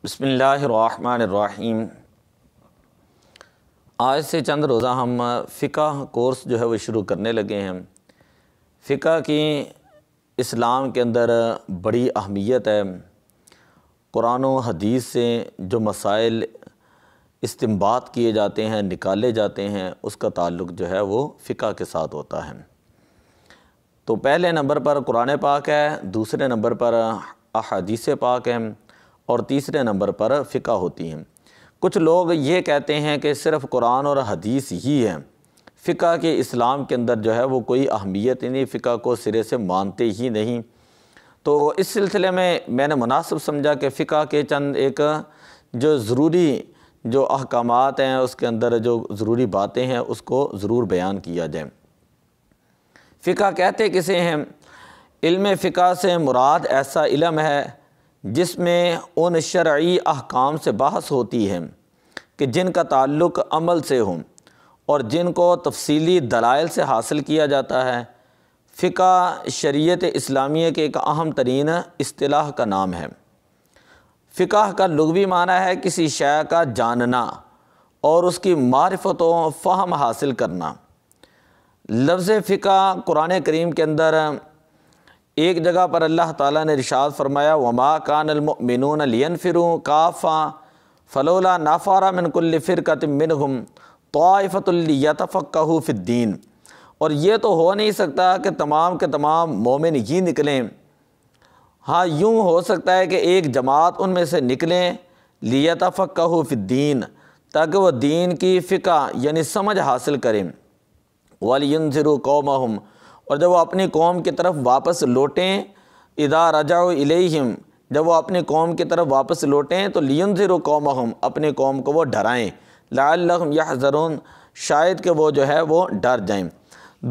بسم اللہ الرحمن الرحیم۔ آج سے چند روزہ ہم فقہ کورس جو ہے وہ شروع کرنے لگے ہیں۔ فقہ کی اسلام کے اندر بڑی اہمیت ہے۔ قرآن و حدیث سے جو مسائل استنباط کیے جاتے ہیں، نکالے جاتے ہیں، اس کا تعلق جو ہے وہ فقہ کے ساتھ ہوتا ہے۔ تو پہلے نمبر پر قرآن پاک ہے، دوسرے نمبر پر احادیث پاک ہیں، اور تیسرے نمبر پر فقہ ہوتی ہیں۔ کچھ لوگ یہ کہتے ہیں کہ صرف قرآن اور حدیث ہی ہے، فقہ کے اسلام کے اندر جو ہے وہ کوئی اہمیت ہی نہیں، فقہ کو سرے سے مانتے ہی نہیں۔ تو اس سلسلے میں نے مناسب سمجھا کہ فقہ کے چند ایک جو ضروری جو احکامات ہیں، اس کے اندر جو ضروری باتیں ہیں، اس کو ضرور بیان کیا جائے۔ فقہ کہتے کسے ہیں؟ علم فقہ سے مراد ایسا علم ہے جس میں ان شرعی احکام سے بحث ہوتی ہے کہ جن کا تعلق عمل سے ہوں اور جن کو تفصیلی دلائل سے حاصل کیا جاتا ہے۔ فقہ شریعت اسلامیہ کے ایک اہم ترین اصطلاح کا نام ہے۔ فقہ کا لغوی معنی ہے کسی شے کا جاننا اور اس کی معرفت و فہم حاصل کرنا۔ لفظ فقہ قرآن کریم کے اندر ایک جگہ پر اللہ تعالیٰ نے ارشاد فرمایا وَمَا كَانَ الْمُؤْمِنُونَ لِيَنْفِرُوا كَافًّا فَلَوْلَا نَفَرَ مِنْ كُلِّ فِرْقَةٍ مِّنْهُمْ طَائِفَةٌ لِيَتَفَقَّهُوا فِي الدِّينِ۔ اور یہ تو ہو نہیں سکتا کہ تمام کے تمام مومن ہی نکلیں، ہاں یوں ہو سکتا ہے کہ ایک جماعت ان میں سے نکلیں لِيَتَفَقَّهُوا فِي الدِّينِ، تاکہ وہ دین کی فقہ یعنی سمجھ حاصل کریں۔ وَلِيُنذِرُوا قَوْمَهُمْ، اور جب وہ اپنی قوم کی طرف واپس لوٹیں، اذا رجعوا الیہم، جب وہ اپنی قوم کی طرف واپس لوٹیں تو لینذروا قومہم، اپنی قوم کو وہ ڈرائیں، لعلہم یحذرون، شاید کہ وہ جو ہے وہ ڈر جائیں۔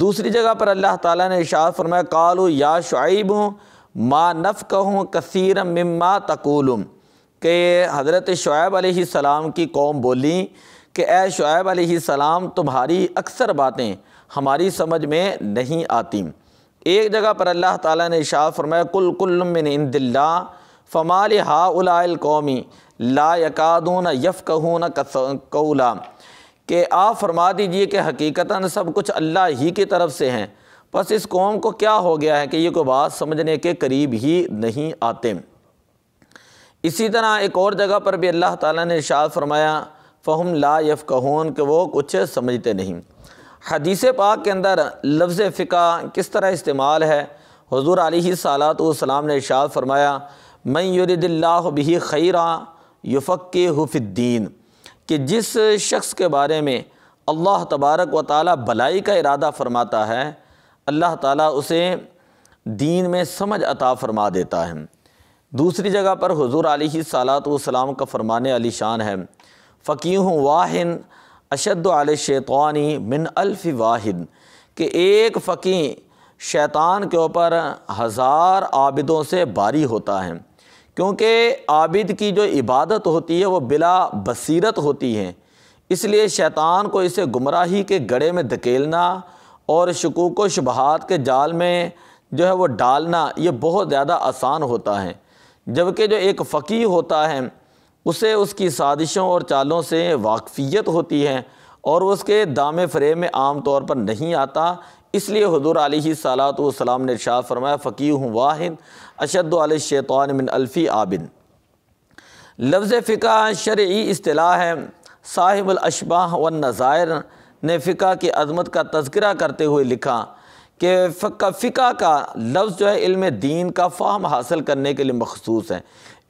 دوسری جگہ پر اللہ تعالیٰ نے ارشاد فرمایا قالوا یا شعیب ما نفقہ کثیرا مما تقول، کہ حضرت شعیب علیہ السلام کی قوم بولی کہ اے شعیب علیہ السلام تمہاری اکثر باتیں ہماری سمجھ میں نہیں آتی۔ ایک جگہ پر اللہ تعالیٰ نے ارشاد فرمایا قل کل من عند اللہ فما لہؤلاء القوم لا یکادون یفقہون قولا، کہ آپ فرما دیجئے کہ حقیقتاً سب کچھ اللہ ہی کی طرف سے ہیں، بس اس قوم کو کیا ہو گیا ہے کہ یہ کوئی بات سمجھنے کے قریب ہی نہیں آتے۔ اسی طرح ایک اور جگہ پر بھی اللہ تعالیٰ نے ارشاد فرمایا فہم لا یفقہون، کہ وہ کچھ سمجھتے نہیں۔ حدیث پاک کے اندر لفظ فقہ کس طرح استعمال ہے؟ حضور علیہ الصلاۃ والسلام نے ارشاد فرمایا من یرد اللہ بہ خیرا یفقہہ فی الدین، کہ جس شخص کے بارے میں اللہ تبارک و تعالیٰ بھلائی کا ارادہ فرماتا ہے، اللہ تعالیٰ اسے دین میں سمجھ عطا فرما دیتا ہے۔ دوسری جگہ پر حضور علیہ الصلاۃ والسلام کا فرمان علی شان ہے فقیہ واحد اشد علی الشیطان من الف واحد، کہ ایک فقیہ شیطان کے اوپر 1000 عابدوں سے باری ہوتا ہے، کیونکہ عابد کی جو عبادت ہوتی ہے وہ بلا بصیرت ہوتی ہے، اس لیے شیطان کو اسے گمراہی کے گڑھے میں دھکیلنا اور شکوک و شبہات کے جال میں جو ہے وہ ڈالنا یہ بہت زیادہ آسان ہوتا ہے، جبکہ جو ایک فقیہ ہوتا ہے اسے اس کی سازشوں اور چالوں سے واقفیت ہوتی ہے اور اس کے دام فریب میں عام طور پر نہیں آتا۔ اس لیے حضور علیہ الصلاۃ والسلام نے ارشاد فرمایا فقیہ واحد اشد علی الشیطان من الف عابد۔ لفظ فقہ شرعی اصطلاح ہے۔ صاحب الاشباح والنظائر نے فقہ کی عظمت کا تذکرہ کرتے ہوئے لکھا کہ فقہ کا لفظ جو ہے علم دین کا فہم حاصل کرنے کے لیے مخصوص ہے،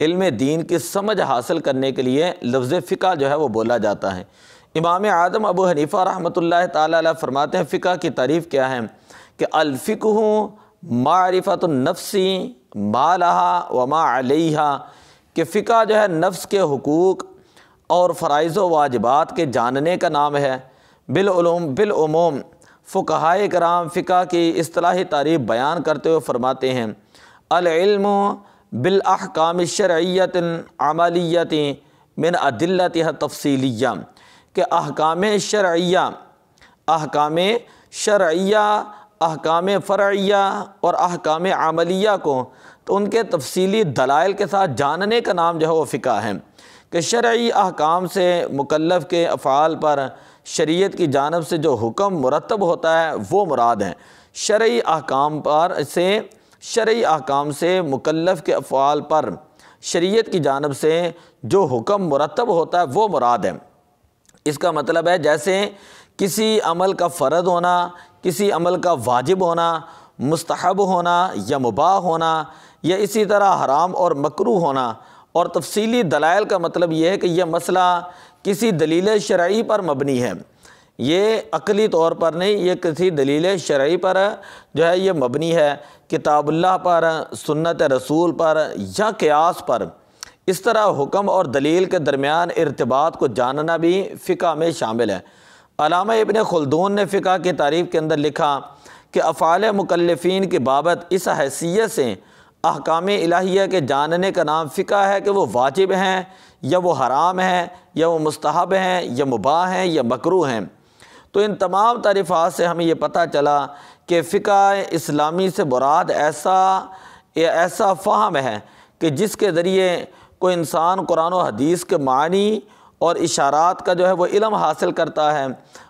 علم دین کی سمجھ حاصل کرنے کے لیے لفظ فقہ جو ہے وہ بولا جاتا ہے۔ امام اعظم ابو حنیفہ رحمۃ اللہ تعالیٰ علیہ فرماتے ہیں فقہ کی تعریف کیا ہے کہ الفقہ معرفت النفس ما لها وما علیہا، کہ فقہ جو ہے نفس کے حقوق اور فرائض و واجبات کے جاننے کا نام ہے۔ بالعموم فقہائے کرام فقہ کی اصطلاحی تعریف بیان کرتے ہوئے فرماتے ہیں العلم بالاحکام الشرعیۃ عملیۃ من ادلتها التفصیلیہ، کہ احکام شرعیہ، احکام فرعیہ اور احکام عملیہ کو تو ان کے تفصیلی دلائل کے ساتھ جاننے کا نام جو ہے وہ فقہ ہے، کہ شرعی احکام سے مکلف کے افعال پر شریعت کی جانب سے جو حکم مرتب ہوتا ہے وہ مراد ہے۔ شرعی احکام سے مکلف کے افعال پر شریعت کی جانب سے جو حکم مرتب ہوتا ہے وہ مراد ہے۔ اس کا مطلب ہے جیسے کسی عمل کا فرض ہونا، کسی عمل کا واجب ہونا، مستحب ہونا یا مباح ہونا، یا اسی طرح حرام اور مکروہ ہونا، اور تفصیلی دلائل کا مطلب یہ ہے کہ یہ مسئلہ کسی دلیل شرعی پر مبنی ہے، یہ عقلی طور پر نہیں، یہ کسی دلیل شرعی پر جو ہے یہ مبنی ہے، کتاب اللہ پر، سنت رسول پر یا قیاس پر۔ اس طرح حکم اور دلیل کے درمیان ارتباط کو جاننا بھی فقہ میں شامل ہے۔ علامہ ابن خلدون نے فقہ کی تعریف کے اندر لکھا کہ افعال مکلفین کی بابت اس حیثیت سے احکام الہیہ کے جاننے کا نام فقہ ہے کہ وہ واجب ہیں یا وہ حرام ہیں یا وہ مستحب ہیں یا مباح ہیں یا مکروہ ہیں۔ تو ان تمام تعریفات سے ہمیں یہ پتہ چلا کہ فقہ اسلامی سے مراد ایسا فہم ہے کہ جس کے ذریعے کوئی انسان قرآن و حدیث کے معنی اور اشارات کا جو ہے وہ علم حاصل کرتا ہے،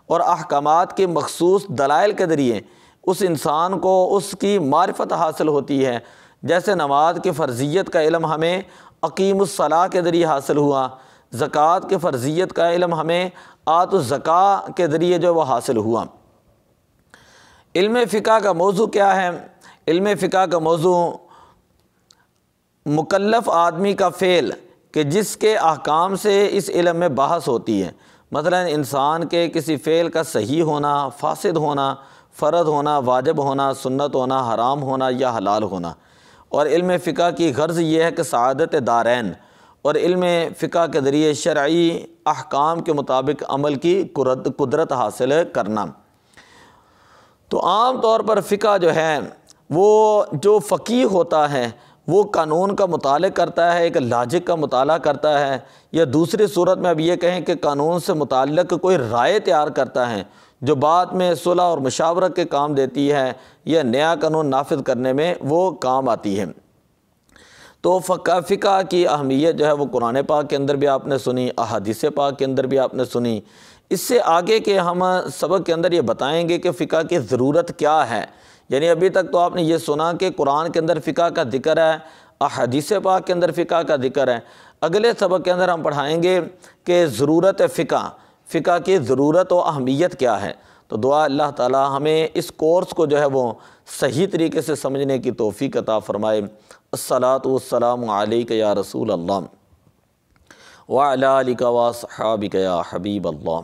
اور احکامات کے مخصوص دلائل کے ذریعے اس انسان کو اس کی معرفت حاصل ہوتی ہے۔ جیسے نماز کی فرضیت کا علم ہمیں اقیم الصلاۃ کے ذریعے حاصل ہوا، زکوٰۃ کی فرضیت کا علم ہمیں آت الزکاۃ کے ذریعے جو وہ حاصل ہوا۔ علم فقہ کا موضوع کیا ہے؟ علم فقہ کا موضوع مکلف آدمی کا فعل کہ جس کے احکام سے اس علم میں بحث ہوتی ہے، مثلا انسان کے کسی فعل کا صحیح ہونا، فاسد ہونا، فرض ہونا، واجب ہونا، سنت ہونا، حرام ہونا یا حلال ہونا۔ اور علم فقہ کی غرض یہ ہے کہ سعادت دارین، اور علم فقہ کے ذریعے شرعی احکام کے مطابق عمل کی قدرت حاصل کرنا۔ تو عام طور پر فقہ جو ہے وہ جو فقیہ ہوتا ہے وہ قانون کا مطالعہ کرتا ہے، ایک لاجک کا مطالعہ کرتا ہے، یا دوسری صورت میں اب یہ کہیں کہ قانون سے متعلق کوئی رائے تیار کرتا ہے جو بعد میں صلح اور مشاورت کے کام دیتی ہے یا نیا قانون نافذ کرنے میں وہ کام آتی ہے۔ تو فقہ کی اہمیت جو ہے وہ قرآن پاک کے اندر بھی آپ نے سنی، احادیث پاک کے اندر بھی آپ نے سنی۔ اس سے آگے کے ہم سبق کے اندر یہ بتائیں گے کہ فقہ کی ضرورت کیا ہے۔ یعنی ابھی تک تو آپ نے یہ سنا کہ قرآن کے اندر فقہ کا ذکر ہے، احادیث پاک کے اندر فقہ کا ذکر ہے۔ اگلے سبق کے اندر ہم پڑھائیں گے کہ ضرورت فقہ کی ضرورت و اہمیت کیا ہے۔ تو دعا اللہ تعالی ہمیں اس کورس کو جو ہے وہ صحیح طریقے سے سمجھنے کی توفیق عطا فرمائے۔ الصلاۃ والسلام علیک یا رسول اللہ وعلی آلک واصحابک یا حبیب اللہ۔